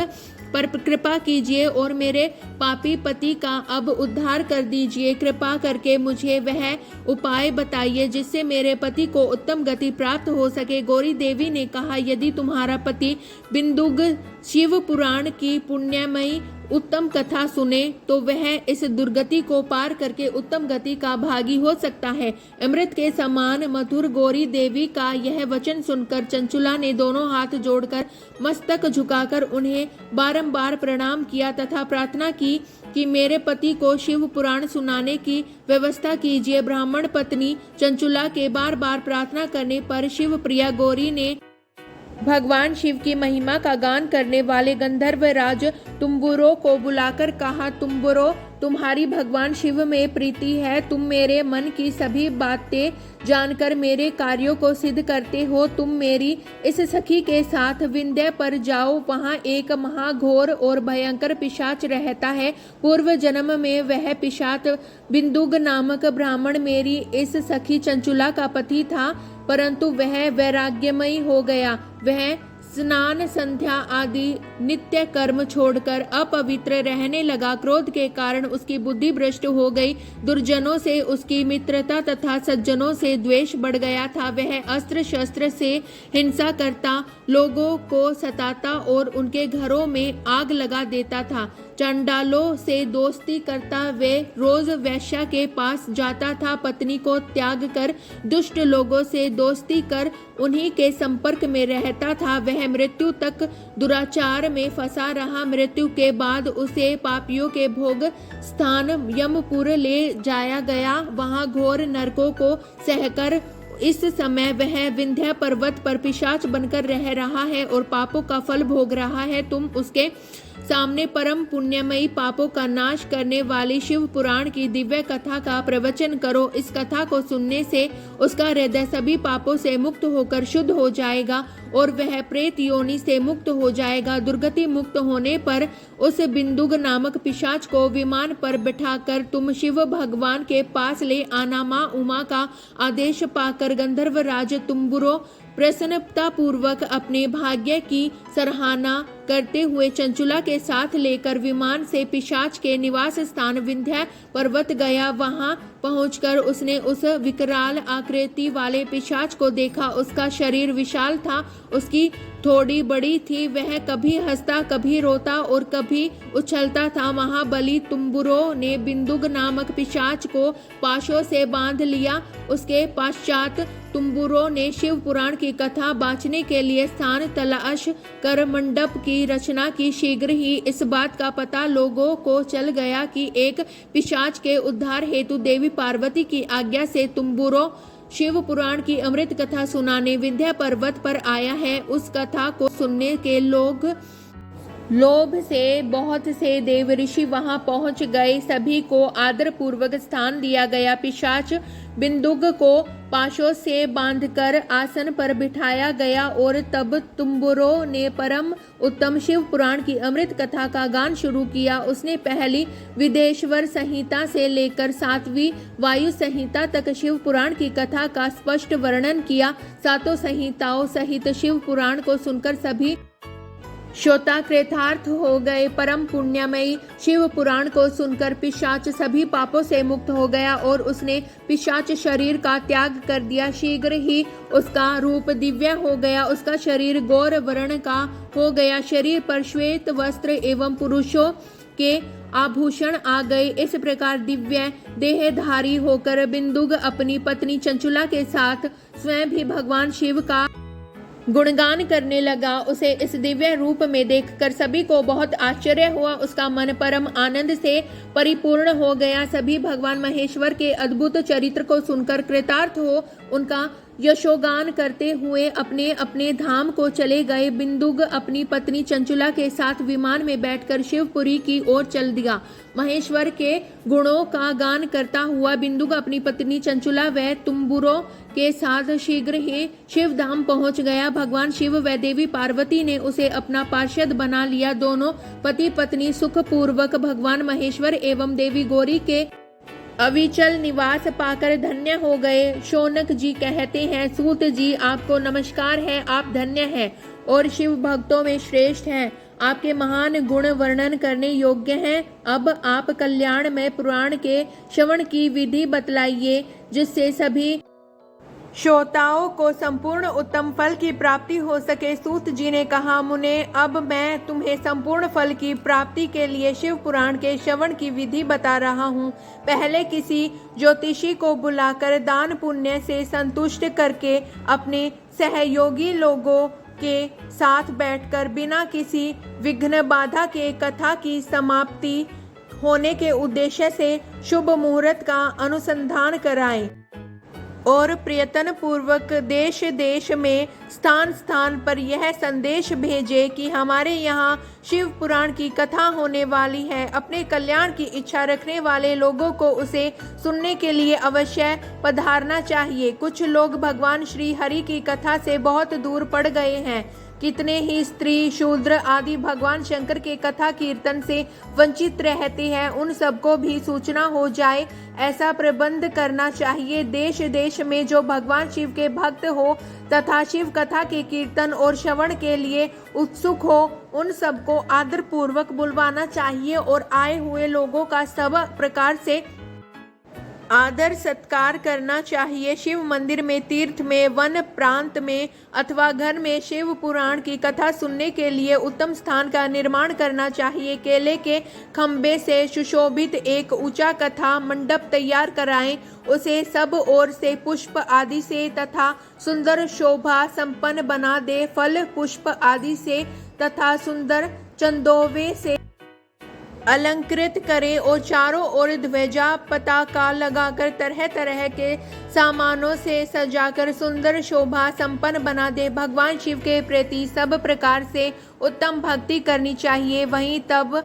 [SPEAKER 1] पर कृपा कीजिए और मेरे पापी पति का अब उद्धार कर दीजिए। कृपा करके मुझे वह उपाय बताइए जिससे मेरे पति को उत्तम गति प्राप्त हो सके। गौरी देवी ने कहा, यदि तुम्हारा पति बिंदुग शिव पुराण की पुण्यमयी उत्तम कथा सुने तो वह इस दुर्गति को पार करके उत्तम गति का भागी हो सकता है। अमृत के समान मधुर गौरी देवी का यह वचन सुनकर चंचुला ने दोनों हाथ जोड़कर मस्तक झुकाकर उन्हें बारंबार प्रणाम किया तथा प्रार्थना की कि मेरे पति को शिव पुराण सुनाने की व्यवस्था कीजिए। ब्राह्मण पत्नी चंचुला के बार बार प्रार्थना करने पर शिव प्रिया गौरी ने भगवान शिव की महिमा का गान करने वाले गंधर्व राज तुम्बुरो को बुलाकर कहा, तुम्बुरो, तुम्हारी भगवान शिव में प्रीति है। तुम मेरे मन की सभी बातें जानकर मेरे कार्यों को सिद्ध करते हो। तुम मेरी इस सखी के साथ विंध्य पर जाओ, वहाँ एक महाघोर और भयंकर पिशाच रहता है। पूर्व जन्म में वह पिशाच बिंदुग नामक ब्राह्मण मेरी इस सखी चंचुला का पति था, परंतु वह वैराग्यमयी हो गया। वह स्नान संध्या आदि नित्य कर्म छोड़कर अपवित्र रहने लगा। क्रोध के कारण उसकी बुद्धि भ्रष्ट हो गई। दुर्जनों से उसकी मित्रता तथा सज्जनों से द्वेष बढ़ गया था। वह अस्त्र शस्त्र से हिंसा करता, लोगों को सताता और उनके घरों में आग लगा देता था। चंडालों से दोस्ती करता वे रोज वैश्या के पास जाता था। पत्नी को त्याग कर दुष्ट लोगों से दोस्ती कर उन्हीं के संपर्क में रहता था। वह मृत्यु तक दुराचार में फंसा रहा। मृत्यु के बाद उसे पापियों के भोग स्थान यमपुर ले जाया गया। वहां घोर नरकों को सहकर इस समय वह विंध्य पर्वत पर पिशाच बनकर रह रहा है और पापों का फल भोग रहा है। तुम उसके सामने परम पुण्यमयी पापों का नाश करने वाली शिव पुराण की दिव्य कथा का प्रवचन करो। इस कथा को सुनने से उसका हृदय सभी पापों से मुक्त होकर शुद्ध हो जाएगा और वह प्रेत योनि से मुक्त हो जाएगा। दुर्गति मुक्त होने पर उस बिंदुग नामक पिशाच को विमान पर बिठाकर तुम शिव भगवान के पास ले आना। माँ उमा का आदेश पाकर गंधर्व राज तुम्बुरो प्रसन्नता पूर्वक अपने भाग्य की सराहना करते हुए चंचुला के साथ लेकर विमान से पिशाच के निवास स्थान विंध्य पर्वत गया। वहां पहुंचकर उसने उस विकराल आकृति वाले पिशाच को देखा। उसका शरीर विशाल था, उसकी थोड़ी बड़ी थी। वह कभी हंसता, कभी रोता और कभी उछलता था। महाबली तुम्बुरो ने बिंदुग नामक पिशाच को पाशों से बांध लिया। उसके पश्चात तुम्बुरो ने शिव पुराण की कथा बांचने के लिए स्थान तलाश कर मंडप की रचना की। शीघ्र ही इस बात का पता लोगों को चल गया कि एक पिशाच के उद्धार हेतु देवी पार्वती की आज्ञा से तुम्बुरो शिव पुराण की अमृत कथा सुनाने विंध्य पर्वत पर आया है। उस कथा को सुनने के लोभ से बहुत से देव ऋषि वहां पहुंच गए। सभी को आदर पूर्वक स्थान दिया गया। पिशाच बिंदुग को पाशों से बांधकर आसन पर बिठाया गया और तब तुम्बुरो ने परम उत्तम शिव पुराण की अमृत कथा का गान शुरू किया। उसने पहली विदेश्वर संहिता से लेकर 7वीं वायु संहिता तक शिव पुराण की कथा का स्पष्ट वर्णन किया। सातों संहिताओं सहित शिव पुराण को सुनकर सभी श्रोता कृतार्थ हो गए। परम पुण्यमयी शिव पुराण को सुनकर पिशाच सभी पापों से मुक्त हो गया और उसने पिशाच शरीर का त्याग कर दिया। शीघ्र ही उसका रूप दिव्य हो गया। उसका शरीर गौर वर्ण का हो गया। शरीर पर श्वेत वस्त्र एवं पुरुषों के आभूषण आ गए। इस प्रकार दिव्य देहधारी होकर बिंदुग अपनी पत्नी चंचुला के साथ स्वयं भी भगवान शिव का गुणगान करने लगा। उसे इस दिव्य रूप में देखकर सभी को बहुत आश्चर्य हुआ। उसका मन परम आनंद से परिपूर्ण हो गया। सभी भगवान महेश्वर के अद्भुत चरित्र को सुनकर कृतार्थ हो उनका यशोगान करते हुए अपने अपने धाम को चले गए। बिंदुग अपनी पत्नी चंचुला के साथ विमान में बैठकर शिवपुरी की ओर चल दिया। महेश्वर के गुणों का गान करता हुआ बिंदुग अपनी पत्नी चंचुला व तुम्बुरों के साथ शीघ्र ही शिवधाम पहुंच गया। भगवान शिव व देवी पार्वती ने उसे अपना पार्षद बना लिया। दोनों पति पत्नी सुखपूर्वक भगवान महेश्वर एवं देवी गौरी के अविचल निवास पाकर धन्य हो गए। शौनक जी कहते हैं, सूत जी आपको नमस्कार है, आप धन्य हैं और शिव भक्तों में श्रेष्ठ हैं। आपके महान गुण वर्णन करने योग्य हैं। अब आप कल्याणमय पुराण के श्रवण की विधि बतलाइए जिससे सभी श्रोताओं को संपूर्ण उत्तम फल की प्राप्ति हो सके। सूत जी ने कहा, मुने अब मैं तुम्हें संपूर्ण फल की प्राप्ति के लिए शिव पुराण के श्रवण की विधि बता रहा हूँ। पहले किसी ज्योतिषी को बुलाकर दान पुण्य से संतुष्ट करके अपने सहयोगी लोगों के साथ बैठकर बिना किसी विघ्न बाधा के कथा की समाप्ति होने के उद्देश्य से शुभ मुहूर्त का अनुसंधान कराएं और प्रयत्न पूर्वक देश देश में स्थान स्थान पर यह संदेश भेजे कि हमारे यहाँ शिव पुराण की कथा होने वाली है। अपने कल्याण की इच्छा रखने वाले लोगों को उसे सुनने के लिए अवश्य पधारना चाहिए। कुछ लोग भगवान श्री हरि की कथा से बहुत दूर पड़ गए हैं। कितने ही स्त्री शूद्र आदि भगवान शंकर के कथा कीर्तन से वंचित रहते हैं। उन सबको भी सूचना हो जाए ऐसा प्रबंध करना चाहिए। देश देश में जो भगवान शिव के भक्त हो तथा शिव कथा के कीर्तन और श्रवण के लिए उत्सुक हो उन सबको आदर पूर्वक बुलवाना चाहिए और आए हुए लोगों का सब प्रकार से आदर सत्कार करना चाहिए। शिव मंदिर में, तीर्थ में, वन प्रांत में अथवा घर में शिव पुराण की कथा सुनने के लिए उत्तम स्थान का निर्माण करना चाहिए। केले के खंबे से सुशोभित एक ऊंचा कथा मंडप तैयार कराएं। उसे सब ओर से पुष्प आदि से तथा सुंदर शोभा संपन्न बना दे। फल पुष्प आदि से तथा सुंदर चंदोवे से अलंकृत करे और चारों ओर ध्वजा पताका लगाकर तरह तरह के सामानों से सजाकर सुंदर शोभा संपन्न बना दे। भगवान शिव के प्रति सब प्रकार से उत्तम भक्ति करनी चाहिए। वहीं तब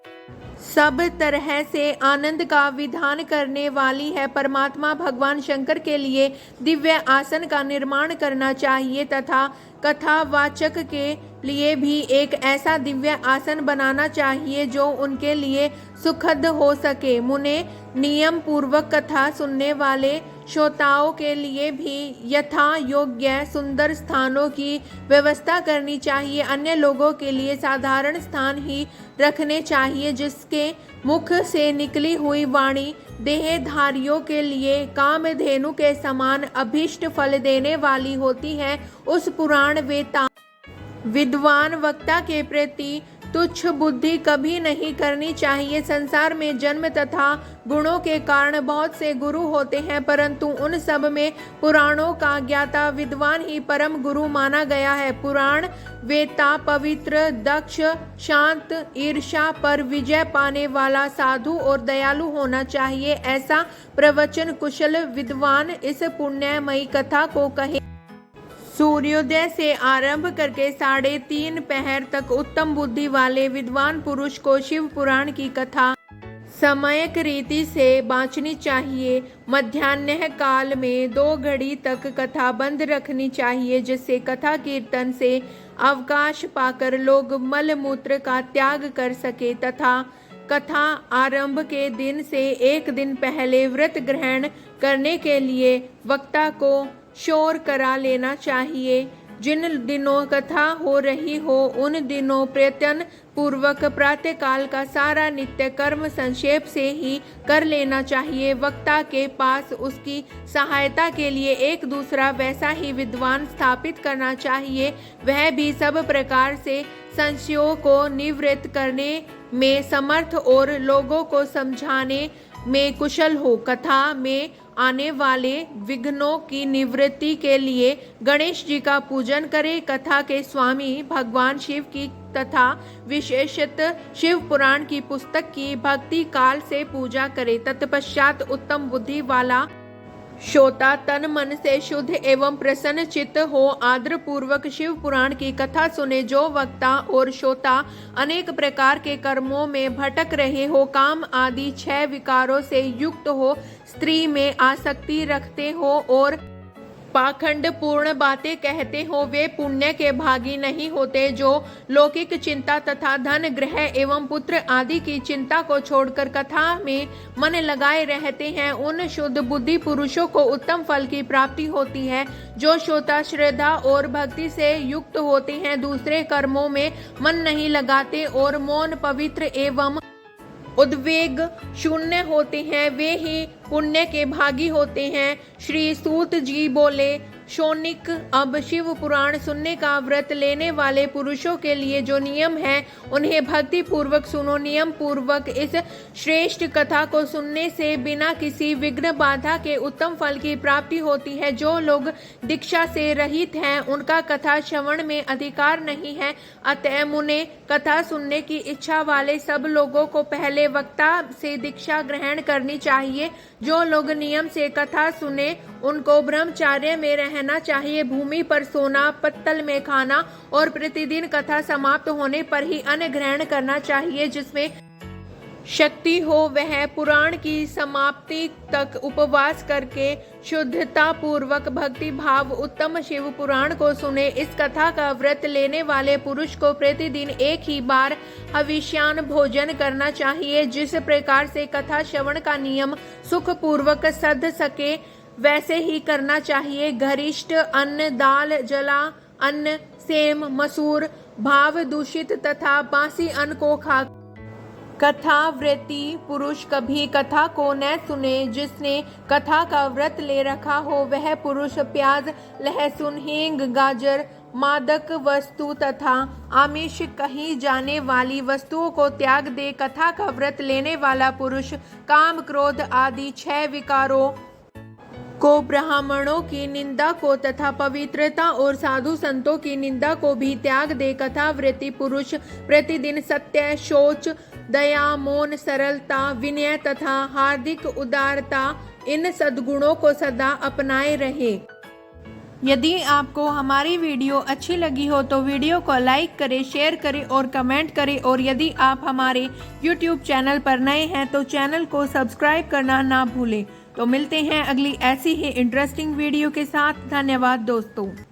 [SPEAKER 1] सब तरह से आनंद का विधान करने वाली है। परमात्मा भगवान शंकर के लिए दिव्य आसन का निर्माण करना चाहिए तथा कथावाचक के लिए भी एक ऐसा दिव्य आसन बनाना चाहिए जो उनके लिए सुखद हो सके। मुने नियम पूर्वक कथा सुनने वाले श्रोताओं के लिए भी यथा योग्य सुंदर स्थानों की व्यवस्था करनी चाहिए। अन्य लोगों के लिए साधारण स्थान ही रखने चाहिए जिसके मुख से निकली हुई वाणी देहधारियों के लिए कामधेनु के समान अभीष्ट फल देने वाली होती है। उस पुराण वेता विद्वान वक्ता के प्रति तुच्छ बुद्धि कभी नहीं करनी चाहिए। संसार में जन्म तथा गुणों के कारण बहुत से गुरु होते हैं परंतु उन सब में पुराणों का ज्ञाता विद्वान ही परम गुरु माना गया है। पुराण वेता पवित्र, दक्ष, शांत, ईर्ष्या पर विजय पाने वाला, साधु और दयालु होना चाहिए। ऐसा प्रवचन कुशल विद्वान इस पुण्यमयी कथा को कहे। सूर्योदय से आरंभ करके 3:30 पहर तक उत्तम बुद्धि वाले विद्वान पुरुष को शिव पुराण की कथा समयक रीति से बाँचनी चाहिए। मध्याह्न काल में 2 घड़ी तक कथा बंद रखनी चाहिए जिससे कथा कीर्तन से अवकाश पाकर लोग मल मूत्र का त्याग कर सके तथा कथा आरंभ के दिन से 1 दिन पहले व्रत ग्रहण करने के लिए वक्ता को शोर करा लेना चाहिए। जिन दिनों कथा हो रही हो उन दिनों प्रयत्न पूर्वक प्रातःकाल का सारा नित्य कर्म संक्षेप से ही कर लेना चाहिए। वक्ता के पास उसकी सहायता के लिए एक दूसरा वैसा ही विद्वान स्थापित करना चाहिए। वह भी सब प्रकार से संशयों को निवृत्त करने में समर्थ और लोगों को समझाने में कुशल हो। कथा में आने वाले विघ्नों की निवृत्ति के लिए गणेश जी का पूजन करें। कथा के स्वामी भगवान शिव की तथा विशेषतः शिव पुराण की पुस्तक की भक्ति काल से पूजा करें। तत्पश्चात उत्तम बुद्धि वाला श्रोता तन मन से शुद्ध एवं प्रसन्न चित्त हो आदर पूर्वक शिव पुराण की कथा सुने। जो वक्ता और श्रोता अनेक प्रकार के कर्मों में भटक रहे हो, काम आदि 6 विकारों से युक्त हो, स्त्री में आसक्ति रखते हो और पाखंड पूर्ण बातें कहते हो, वे पुण्य के भागी नहीं होते। जो लौकिक चिंता तथा धन गृह एवं पुत्र आदि की चिंता को छोड़कर कथा में मन लगाए रहते हैं, उन शुद्ध बुद्धि पुरुषों को उत्तम फल की प्राप्ति होती है। जो श्रोता श्रद्धा और भक्ति से युक्त होते हैं, दूसरे कर्मों में मन नहीं लगाते और मौन पवित्र एवं उद्वेग शून्य होते हैं, वे ही पुण्य के भागी होते हैं। श्री सूत जी बोले, शौनिक, अब शिव पुराण सुनने का व्रत लेने वाले पुरुषों के लिए जो नियम है उन्हें भक्ति पूर्वक सुनो। नियम पूर्वक इस श्रेष्ठ कथा को सुनने से बिना किसी विघ्न बाधा के उत्तम फल की प्राप्ति होती है। जो लोग दीक्षा से रहित हैं, उनका कथा श्रवण में अधिकार नहीं है। अतः मुने, कथा सुनने की इच्छा वाले सब लोगों को पहले वक्ता से दीक्षा ग्रहण करनी चाहिए। जो लोग नियम से कथा सुने उनको ब्रह्मचर्य में रहना चाहिए, भूमि पर सोना, पत्तल में खाना और प्रतिदिन कथा समाप्त होने पर ही अन्न ग्रहण करना चाहिए। जिसमें शक्ति हो वह पुराण की समाप्ति तक उपवास करके शुद्धता पूर्वक भक्ति भाव उत्तम शिव पुराण को सुने। इस कथा का व्रत लेने वाले पुरुष को प्रतिदिन एक ही बार हविष्यान भोजन करना चाहिए। जिस प्रकार से कथा श्रवण का नियम सुख पूर्वक सध सके वैसे ही करना चाहिए। गरिष्ठ अन्न, दाल, जला अन्न, सेम, मसूर, भाव दूषित तथा बासी अन्न को खा कथा व्रती पुरुष कभी कथा को न सुने। जिसने कथा का व्रत ले रखा हो वह पुरुष प्याज, लहसुन, हींग, गाजर, मादक वस्तु तथा आमिष कही जाने वाली वस्तुओं को त्याग दे। कथा का व्रत लेने वाला पुरुष काम, क्रोध आदि 6 विकारों को, ब्राह्मणों की निंदा को तथा पवित्रता और साधु संतों की निंदा को भी त्याग दे। कथा व्रती पुरुष प्रतिदिन सत्य, शौच, दया, मौन, सरलता, विनय तथा हार्दिक उदारता इन सद्गुणों को सदा अपनाए रहे। यदि आपको हमारी वीडियो अच्छी लगी हो तो वीडियो को लाइक करें, शेयर करें और कमेंट करें। और यदि आप हमारे YouTube चैनल पर नए हैं तो चैनल को सब्सक्राइब करना ना भूलें। तो मिलते हैं अगली ऐसी ही इंटरेस्टिंग वीडियो के साथ। धन्यवाद दोस्तों।